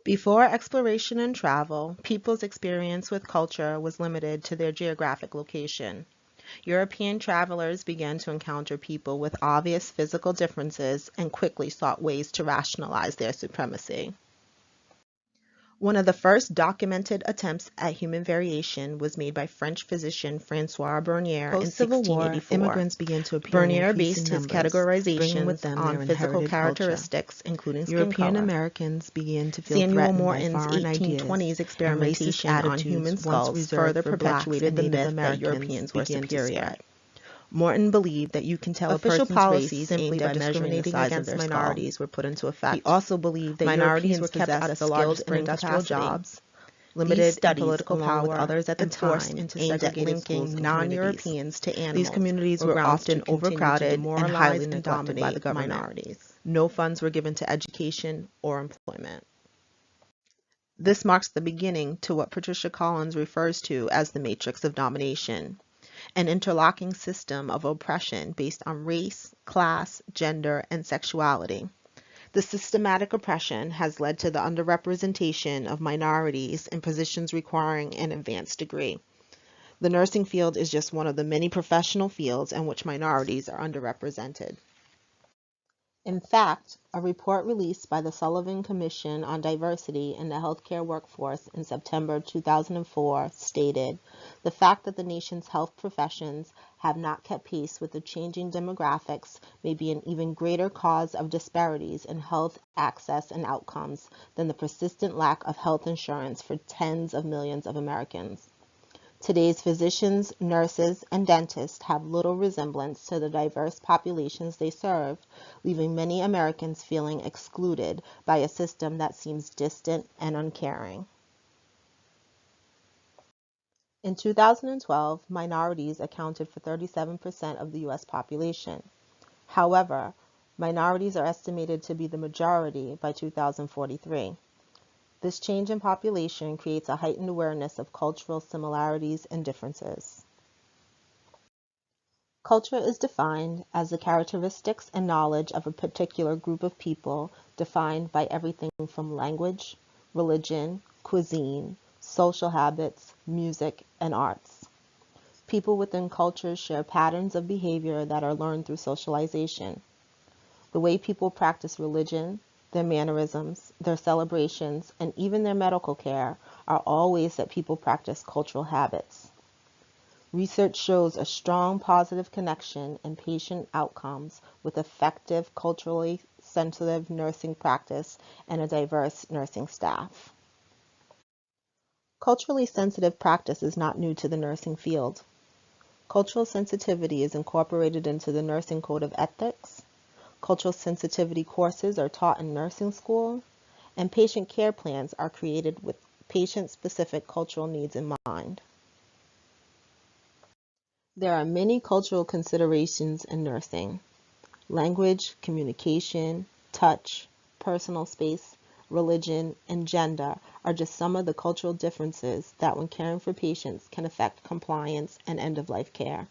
Before exploration and travel, people's experience with culture was limited to their geographic location. European travelers began to encounter people with obvious physical differences and quickly sought ways to rationalize their supremacy. One of the first documented attempts at human variation was made by French physician Francois Bernier in Post-Civil War, 1684. immigrants began to appear in Bernier increasing based his numbers, bringing with categorizations them on their physical inherited culture. characteristics, including skin European color. Americans began to feel Samuel threatened by Morton's foreign ideas, 1820s and racist experimentation on human attitudes once skulls reserved further for blacks perpetuated and the Native myth that Americans Europeans were began to superior. spread. Morton believed that you can tell Official a person's race policies simply aimed by at measuring the discriminating size of against their minorities skull. were put into effect. He also believed that Minorities Europeans were kept out of possessed the skilled largest and brain industrial capacity. jobs, These limited in studies, political along with power, others at the and forced time, into aimed at segregated schools linking and communities. non-Europeans to animals, These communities were were grounds to often continue to overcrowded and demoralize highly and neglected by the dominate government. minorities. No funds were given to education or employment. This marks the beginning to what Patricia Collins refers to as the matrix of domination, an interlocking system of oppression based on race, class, gender, and sexuality. The systematic oppression has led to the underrepresentation of minorities in positions requiring an advanced degree. The nursing field is just one of the many professional fields in which minorities are underrepresented. In fact, a report released by the Sullivan Commission on Diversity in the Healthcare Workforce in September 2004 stated, "The fact that the nation's health professions have not kept pace with the changing demographics may be an even greater cause of disparities in health access and outcomes than the persistent lack of health insurance for tens of millions of Americans." Today's physicians, nurses, and dentists have little resemblance to the diverse populations they serve, leaving many Americans feeling excluded by a system that seems distant and uncaring. In 2012, minorities accounted for 37% of the U.S. population. However, minorities are estimated to be the majority by 2043. This change in population creates a heightened awareness of cultural similarities and differences. Culture is defined as the characteristics and knowledge of a particular group of people, defined by everything from language, religion, cuisine, social habits, music, and arts. People within cultures share patterns of behavior that are learned through socialization. The way people practice religion, their mannerisms, their celebrations, and even their medical care are all ways that people practice cultural habits. Research shows a strong positive connection in patient outcomes with effective, culturally sensitive nursing practice and a diverse nursing staff. Culturally sensitive practice is not new to the nursing field. Cultural sensitivity is incorporated into the Nursing Code of Ethics. Cultural sensitivity courses are taught in nursing school, and patient care plans are created with patient-specific cultural needs in mind. There are many cultural considerations in nursing. Language, communication, touch, personal space, religion, and gender are just some of the cultural differences that, when caring for patients, can affect compliance and end-of-life care.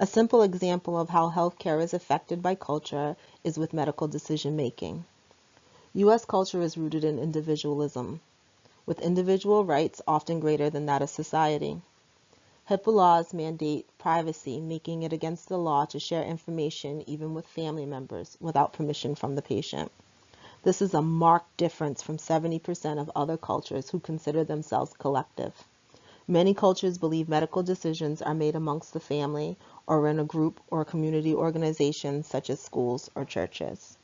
A simple example of how healthcare is affected by culture is with medical decision-making. U.S. culture is rooted in individualism, with individual rights often greater than that of society. HIPAA laws mandate privacy, making it against the law to share information even with family members without permission from the patient. This is a marked difference from 70% of other cultures who consider themselves collective. Many cultures believe medical decisions are made amongst the family or in a group or community organization such as schools or churches.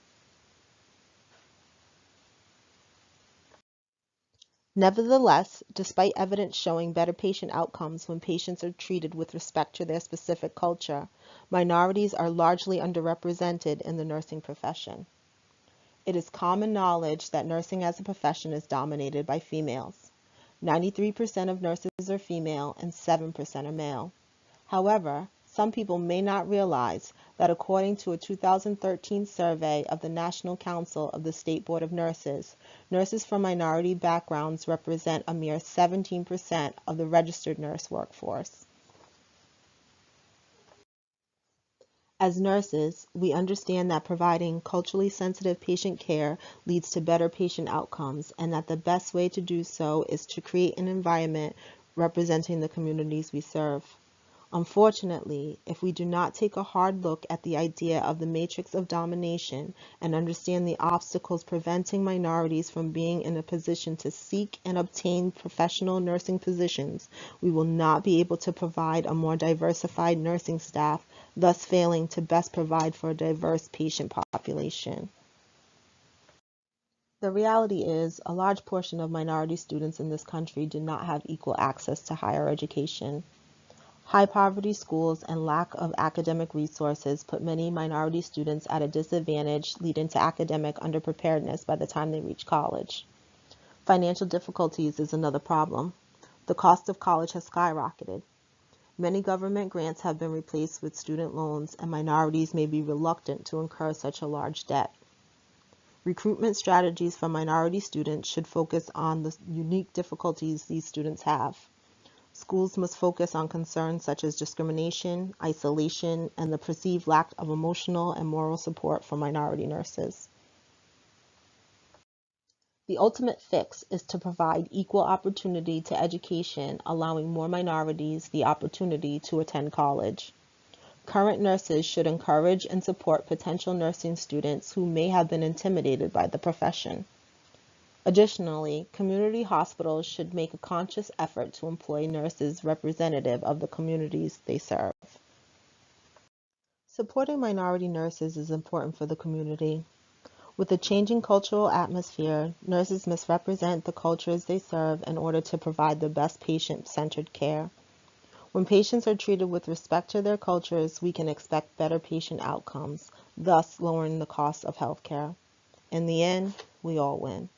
Nevertheless, despite evidence showing better patient outcomes when patients are treated with respect to their specific culture, minorities are largely underrepresented in the nursing profession. It is common knowledge that nursing as a profession is dominated by females. 93% of nurses are female and 7% are male. However, some people may not realize that according to a 2013 survey of the National Council of the State Board of Nurses, nurses from minority backgrounds represent a mere 17% of the registered nurse workforce. As nurses, we understand that providing culturally sensitive patient care leads to better patient outcomes, and that the best way to do so is to create an environment representing the communities we serve. Unfortunately, if we do not take a hard look at the idea of the matrix of domination and understand the obstacles preventing minorities from being in a position to seek and obtain professional nursing positions, we will not be able to provide a more diversified nursing staff, thus failing to best provide for a diverse patient population. The reality is, a large portion of minority students in this country do not have equal access to higher education. High poverty schools and lack of academic resources put many minority students at a disadvantage, leading to academic underpreparedness by the time they reach college. Financial difficulties is another problem. The cost of college has skyrocketed. Many government grants have been replaced with student loans, and minorities may be reluctant to incur such a large debt. Recruitment strategies for minority students should focus on the unique difficulties these students have. Schools must focus on concerns such as discrimination, isolation, and the perceived lack of emotional and moral support for minority nurses. The ultimate fix is to provide equal opportunity to education, allowing more minorities the opportunity to attend college. Current nurses should encourage and support potential nursing students who may have been intimidated by the profession. Additionally, community hospitals should make a conscious effort to employ nurses representative of the communities they serve. Supporting minority nurses is important for the community. With a changing cultural atmosphere, nurses must represent the cultures they serve in order to provide the best patient-centered care. When patients are treated with respect to their cultures, we can expect better patient outcomes, thus lowering the cost of healthcare. In the end, we all win.